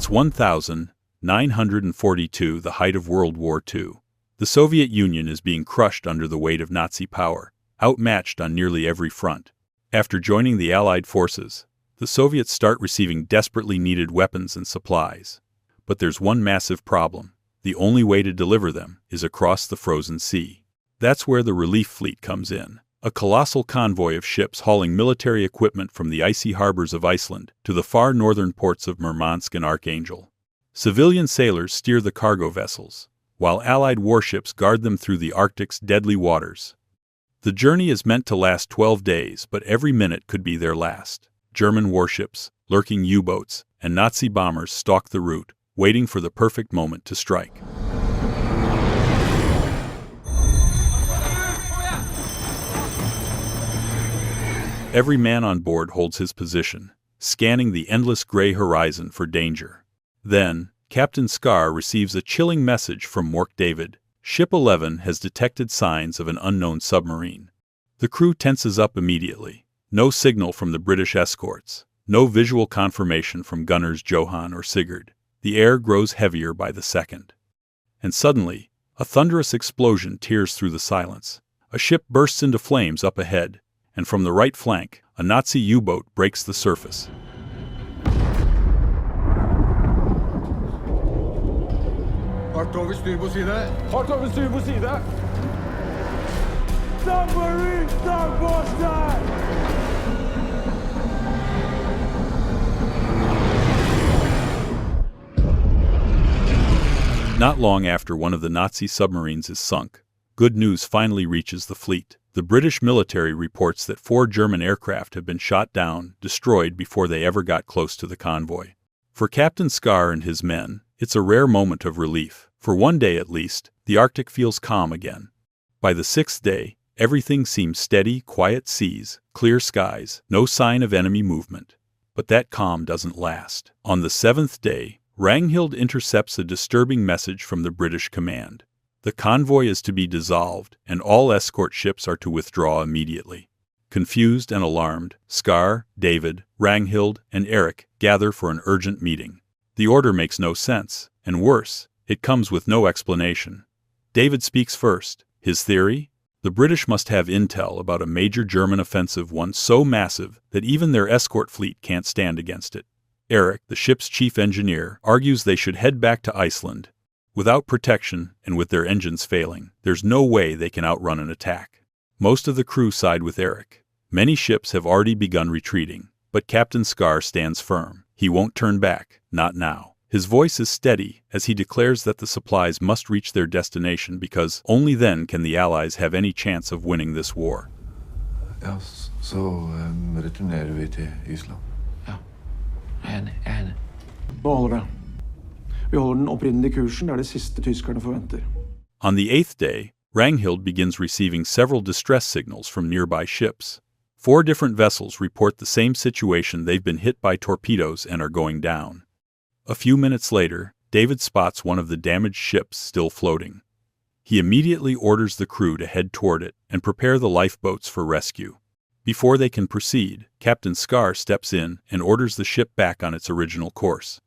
It's 1942, the height of World War II. The Soviet Union is being crushed under the weight of Nazi power, outmatched on nearly every front. After joining the Allied forces, the Soviets start receiving desperately needed weapons and supplies. But there's one massive problem. The only way to deliver them is across the frozen sea. That's where the relief fleet comes in, a colossal convoy of ships hauling military equipment from the icy harbors of Iceland to the far northern ports of Murmansk and Archangel. Civilian sailors steer the cargo vessels, while Allied warships guard them through the Arctic's deadly waters. The journey is meant to last 12 days, but every minute could be their last. German warships, lurking U-boats, and Nazi bombers stalk the route, waiting for the perfect moment to strike. Every man on board holds his position, scanning the endless gray horizon for danger. Then, Captain Scar receives a chilling message from Mork David. Ship 11 has detected signs of an unknown submarine. The crew tenses up immediately. No signal from the British escorts. No visual confirmation from gunners Johan or Sigurd. The air grows heavier by the second. And suddenly, a thunderous explosion tears through the silence. A ship bursts into flames up ahead, and from the right flank, a Nazi U-boat breaks the surface. Fart over styrbord side. Fart over styrbord side. Submarine starboard side! Not long after one of the Nazi submarines is sunk, good news finally reaches the fleet. The British military reports that 4 German aircraft have been shot down, destroyed before they ever got close to the convoy. For Captain Scar and his men, it's a rare moment of relief. For one day at least, the Arctic feels calm again. By the 6th day, everything seems steady, quiet seas, clear skies, no sign of enemy movement. But that calm doesn't last. On the 7th day, Ragnhild intercepts a disturbing message from the British command. The convoy is to be dissolved, and all escort ships are to withdraw immediately. Confused and alarmed, Scar, David, Ragnhild, and Eric gather for an urgent meeting. The order makes no sense, and worse, it comes with no explanation. David speaks first. His theory? The British must have intel about a major German offensive, one so massive that even their escort fleet can't stand against it. Eric, the ship's chief engineer, argues they should head back to Iceland. Without protection, and with their engines failing, there's no way they can outrun an attack. Most of the crew side with Eric. Many ships have already begun retreating, but Captain Scar stands firm. He won't turn back, not now. His voice is steady as he declares that the supplies must reach their destination because only then can the Allies have any chance of winning this war. Ja, så returnerer vi til Island. Ja, jeg er enig. Nå holder det. Vi holder den opprinnelige kursen, det er det siste tyskerne forventer. On the 8th day, Ragnhild begins receiving several distress signals from nearby ships. 4 different vessels report the same situation. They've been hit by torpedoes and are going down. A few minutes later, David spots one of the damaged ships still floating. He immediately orders the crew to head toward it and prepare the lifeboats for rescue. Before they can proceed, Captain Scar steps in and orders the ship back on its original course.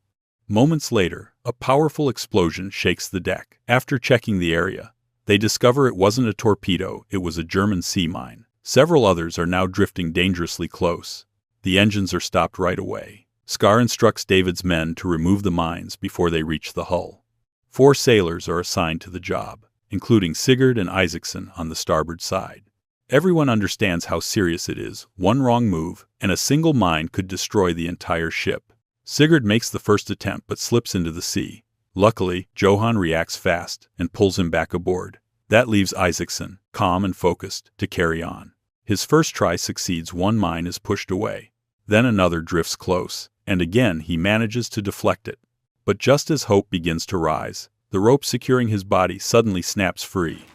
Moments later, a powerful explosion shakes the deck. After checking the area, they discover it wasn't a torpedo, it was a German sea mine. Several others are now drifting dangerously close. The engines are stopped right away. Scar instructs David's men to remove the mines before they reach the hull. 4 sailors are assigned to the job, including Sigurd and Isaacson on the starboard side. Everyone understands how serious it is. One wrong move, and a single mine could destroy the entire ship. Sigurd makes the first attempt but slips into the sea. Luckily, Johan reacts fast and pulls him back aboard. That leaves Isaacson, calm and focused, to carry on. His first try succeeds. One mine is pushed away. Then another drifts close, and again he manages to deflect it. But just as hope begins to rise, the rope securing his body suddenly snaps free.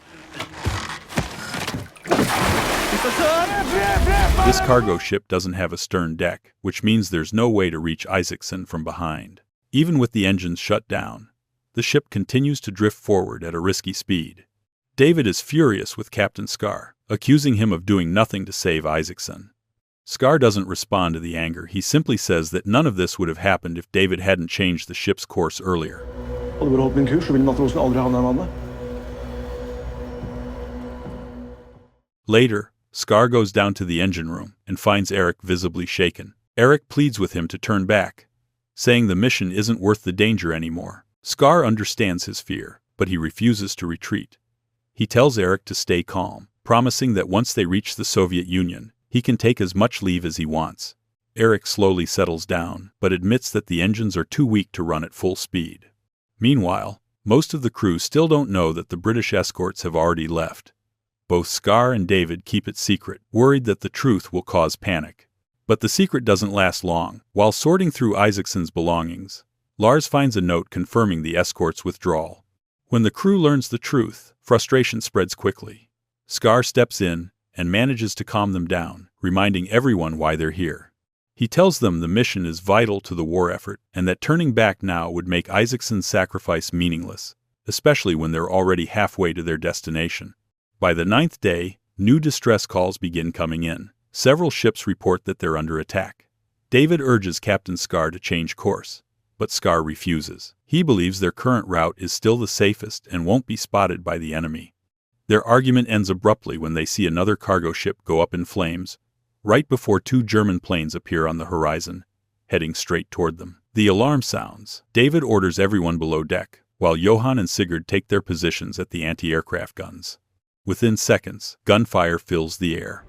This cargo ship doesn't have a stern deck, which means there's no way to reach Isaacson from behind. Even with the engines shut down, the ship continues to drift forward at a risky speed. David is furious with Captain Scar, accusing him of doing nothing to save Isaacson. Scar doesn't respond to the anger. He simply says that none of this would have happened if David hadn't changed the ship's course earlier. Hadde bare holdt min kurs, så ville matrosen aldri havne i vannet. Later, Scar goes down to the engine room and finds Eric visibly shaken. Eric pleads with him to turn back, saying the mission isn't worth the danger anymore. Scar understands his fear, but he refuses to retreat. He tells Eric to stay calm, promising that once they reach the Soviet Union, he can take as much leave as he wants. Eric slowly settles down, but admits that the engines are too weak to run at full speed. Meanwhile, most of the crew still don't know that the British escorts have already left. Both Scar and David keep it secret, worried that the truth will cause panic. But the secret doesn't last long. While sorting through Isaacson's belongings, Lars finds a note confirming the escort's withdrawal. When the crew learns the truth, frustration spreads quickly. Scar steps in and manages to calm them down, reminding everyone why they're here. He tells them the mission is vital to the war effort and that turning back now would make Isaacson's sacrifice meaningless, especially when they're already halfway to their destination. By the 9th day, new distress calls begin coming in. Several ships report that they're under attack. David urges Captain Scar to change course, but Scar refuses. He believes their current route is still the safest and won't be spotted by the enemy. Their argument ends abruptly when they see another cargo ship go up in flames, right before 2 German planes appear on the horizon, heading straight toward them. The alarm sounds. David orders everyone below deck, while Johann and Sigurd take their positions at the anti-aircraft guns. Within seconds, gunfire fills the air.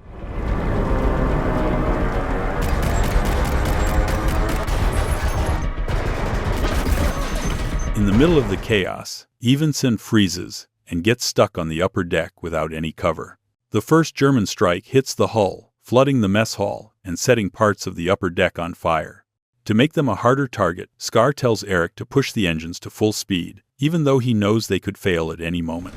In the middle of the chaos, Evensen freezes and gets stuck on the upper deck without any cover. The first German strike hits the hull, flooding the mess hall and setting parts of the upper deck on fire. To make them a harder target, Scar tells Eric to push the engines to full speed, even though he knows they could fail at any moment.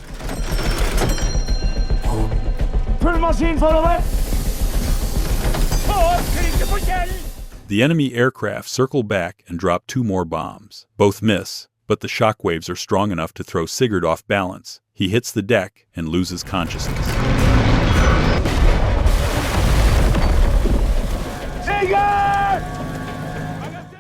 The enemy aircraft circle back and drop 2 more bombs. Both miss, but the shockwaves are strong enough to throw Sigurd off balance. He hits the deck and loses consciousness. Sigurd!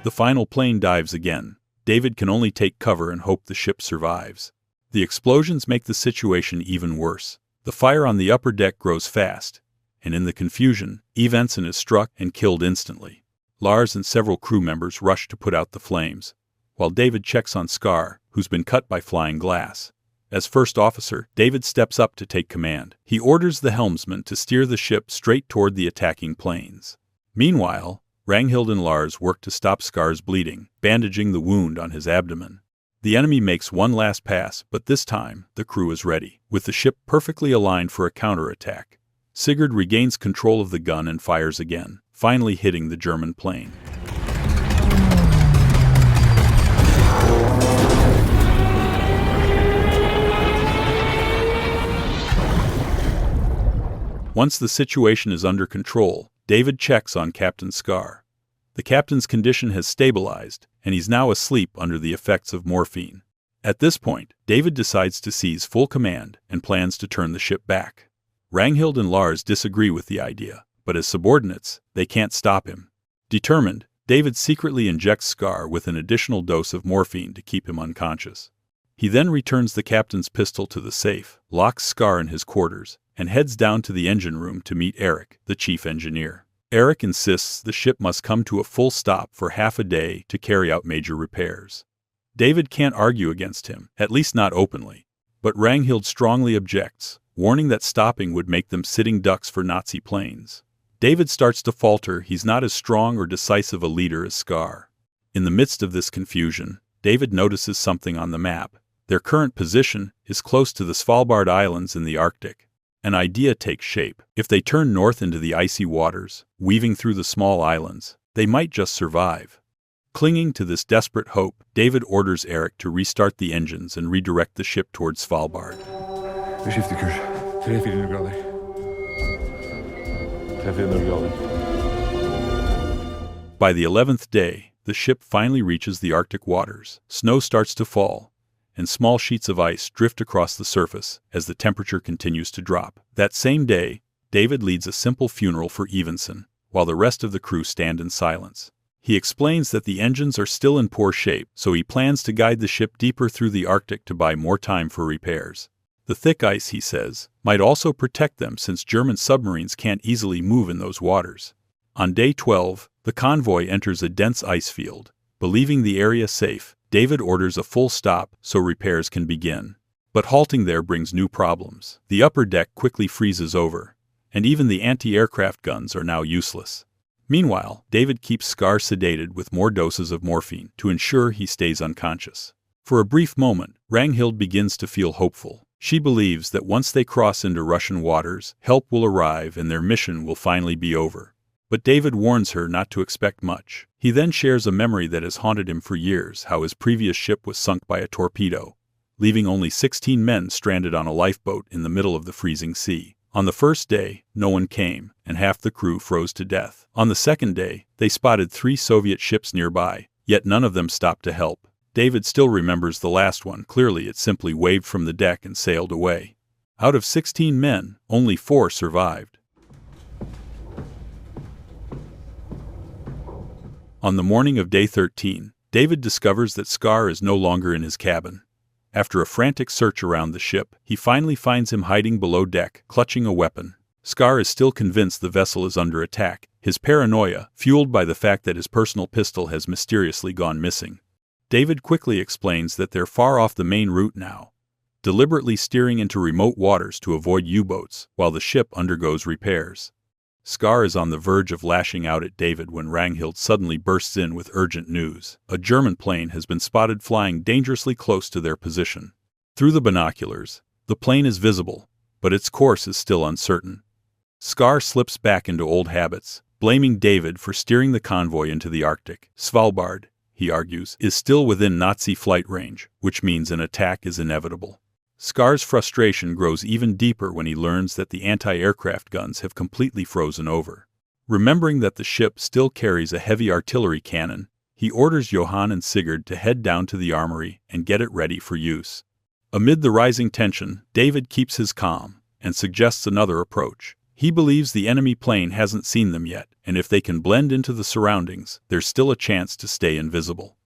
The final plane dives again. David can only take cover and hope the ship survives. The explosions make the situation even worse. The fire on the upper deck grows fast, and in the confusion, Evensen is struck and killed instantly. Lars and several crew members rush to put out the flames, while David checks on Scar, who's been cut by flying glass. As first officer, David steps up to take command. He orders the helmsman to steer the ship straight toward the attacking planes. Meanwhile, Ragnhild and Lars work to stop Scar's bleeding, bandaging the wound on his abdomen. The enemy makes one last pass, but this time, the crew is ready. With the ship perfectly aligned for a counterattack, Sigurd regains control of the gun and fires again, finally hitting the German plane. Once the situation is under control, David checks on Captain Scar. The captain's condition has stabilized, and he's now asleep under the effects of morphine. At this point, David decides to seize full command and plans to turn the ship back. Ragnhild and Lars disagree with the idea, but as subordinates, they can't stop him. Determined, David secretly injects Scar with an additional dose of morphine to keep him unconscious. He then returns the captain's pistol to the safe, locks Scar in his quarters, and heads down to the engine room to meet Eric, the chief engineer. Eric insists the ship must come to a full stop for half a day to carry out major repairs. David can't argue against him, at least not openly, but Ragnhild strongly objects, warning that stopping would make them sitting ducks for Nazi planes. David starts to falter. He's not as strong or decisive a leader as Scar. In the midst of this confusion, David notices something on the map. Their current position is close to the Svalbard Islands in the Arctic. An idea takes shape. If they turn north into the icy waters, weaving through the small islands, they might just survive. Clinging to this desperate hope, David orders Eric to restart the engines and redirect the ship towards Svalbard. Vi skifter kurs. 300-400 grader. 300-400 grader. By the 11th day, the ship finally reaches the Arctic waters. Snow starts to fall, and small sheets of ice drift across the surface as the temperature continues to drop. That same day, David leads a simple funeral for Evensen, while the rest of the crew stand in silence. He explains that the engines are still in poor shape, so he plans to guide the ship deeper through the Arctic to buy more time for repairs. The thick ice, he says, might also protect them since German submarines can't easily move in those waters. On day 12, the convoy enters a dense ice field. Believing the area safe, David orders a full stop so repairs can begin. But halting there brings new problems. The upper deck quickly freezes over, and even the anti-aircraft guns are now useless. Meanwhile, David keeps Scar sedated with more doses of morphine to ensure he stays unconscious. For a brief moment, Ragnhild begins to feel hopeful. She believes that once they cross into Russian waters, help will arrive and their mission will finally be over. But David warns her not to expect much. He then shares a memory that has haunted him for years, how his previous ship was sunk by a torpedo, leaving only 16 men stranded on a lifeboat in the middle of the freezing sea. On the first day, no one came, and half the crew froze to death. On the second day, they spotted 3 Soviet ships nearby, yet none of them stopped to help. David still remembers the last one. Clearly, it simply waved from the deck and sailed away. Out of 16 men, only 4 survived. On the morning of day 13, David discovers that Scar is no longer in his cabin. After a frantic search around the ship, he finally finds him hiding below deck, clutching a weapon. Scar is still convinced the vessel is under attack, his paranoia fueled by the fact that his personal pistol has mysteriously gone missing. David quickly explains that they're far off the main route now, deliberately steering into remote waters to avoid U-boats while the ship undergoes repairs. Scar is on the verge of lashing out at David when Ragnhild suddenly bursts in with urgent news. A German plane has been spotted flying dangerously close to their position. Through the binoculars, the plane is visible, but its course is still uncertain. Scar slips back into old habits, blaming David for steering the convoy into the Arctic. Svalbard, he argues, is still within Nazi flight range, which means an attack is inevitable. Scar's frustration grows even deeper when he learns that the anti-aircraft guns have completely frozen over. Remembering that the ship still carries a heavy artillery cannon, he orders Johan and Sigurd to head down to the armory and get it ready for use. Amid the rising tension, David keeps his calm and suggests another approach. He believes the enemy plane hasn't seen them yet, and if they can blend into the surroundings, there's still a chance to stay invisible.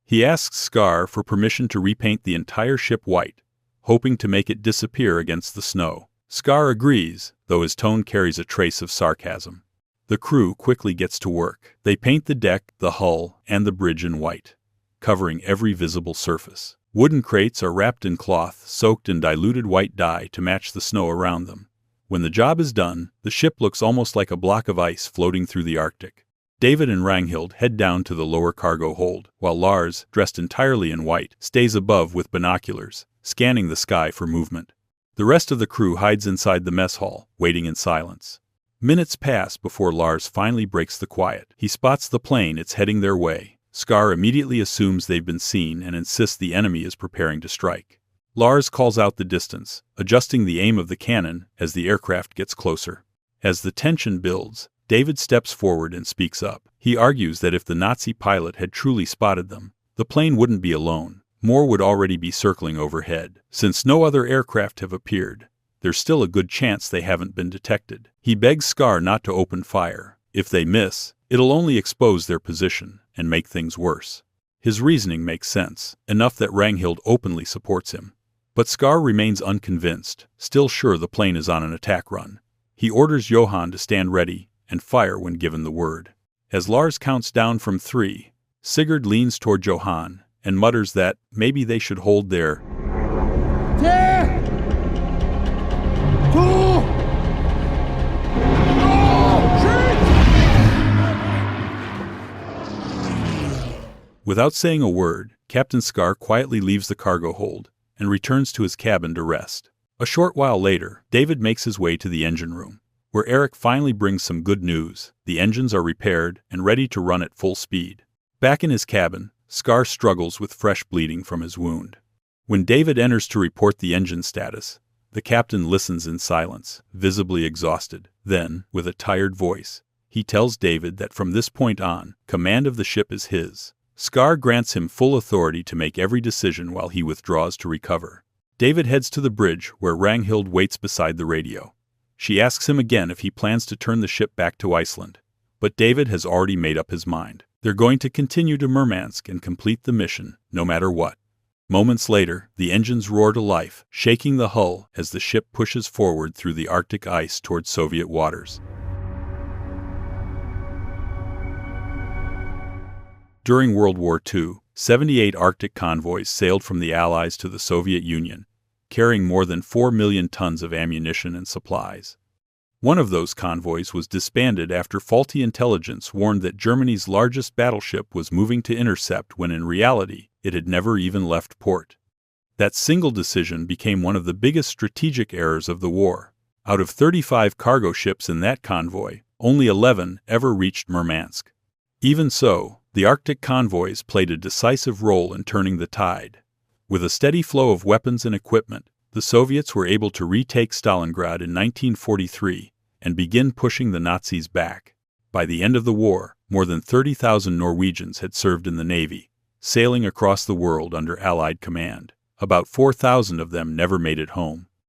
He asks Scar for permission to repaint the entire ship white, hoping to make it disappear against the snow. Scar agrees, though his tone carries a trace of sarcasm. The crew quickly gets to work. They paint the deck, the hull, and the bridge in white, covering every visible surface. Wooden crates are wrapped in cloth soaked in diluted white dye to match the snow around them. When the job is done, the ship looks almost like a block of ice floating through the Arctic. David and Ragnhild head down to the lower cargo hold, while Lars, dressed entirely in white, stays above with binoculars, scanning the sky for movement. The rest of the crew hides inside the mess hall, waiting in silence. Minutes pass before Lars finally breaks the quiet. He spots the plane, it's heading their way. Scar immediately assumes they've been seen and insists the enemy is preparing to strike. Lars calls out the distance, adjusting the aim of the cannon as the aircraft gets closer. As the tension builds, David steps forward and speaks up. He argues that if the Nazi pilot had truly spotted them, the plane wouldn't be alone. More would already be circling overhead. Since no other aircraft have appeared, there's still a good chance they haven't been detected. He begs Scar not to open fire. If they miss, it'll only expose their position and make things worse. His reasoning makes sense, enough that Ragnhild openly supports him. But Scar remains unconvinced, still sure the plane is on an attack run. He orders Johan to stand ready and fire when given the word. As Lars counts down from 3, Sigurd leans toward Johan and mutters that maybe they should hold their Without saying a word, Captain Scar quietly leaves the cargo hold and returns to his cabin to rest. A short while later, David makes his way to the engine room, where Eric finally brings some good news. The engines are repaired and ready to run at full speed. Back in his cabin, Scar struggles with fresh bleeding from his wound. When David enters to report the engine status, the captain listens in silence, visibly exhausted. Then, with a tired voice, he tells David that from this point on, command of the ship is his. Scar grants him full authority to make every decision while he withdraws to recover. David heads to the bridge where Ragnhild waits beside the radio. She asks him again if he plans to turn the ship back to Iceland, But David has already made up his mind. They're going to continue to Murmansk and complete the mission, no matter what. Moments later, the engines roar to life, shaking the hull as the ship pushes forward through the Arctic ice toward Soviet waters. During World War II, 78 Arctic convoys sailed from the Allies to the Soviet Union, carrying more than 4 million tons of ammunition and supplies. One of those convoys was disbanded after faulty intelligence warned that Germany's largest battleship was moving to intercept when in reality, it had never even left port. That single decision became one of the biggest strategic errors of the war. Out of 35 cargo ships in that convoy, only 11 ever reached Murmansk. Even so, the Arctic convoys played a decisive role in turning the tide. With a steady flow of weapons and equipment, the Soviets were able to retake Stalingrad in 1943 and begin pushing the Nazis back. By the end of the war, more than 30,000 Norwegians had served in the Navy, sailing across the world under Allied command. About 4,000 of them never made it home.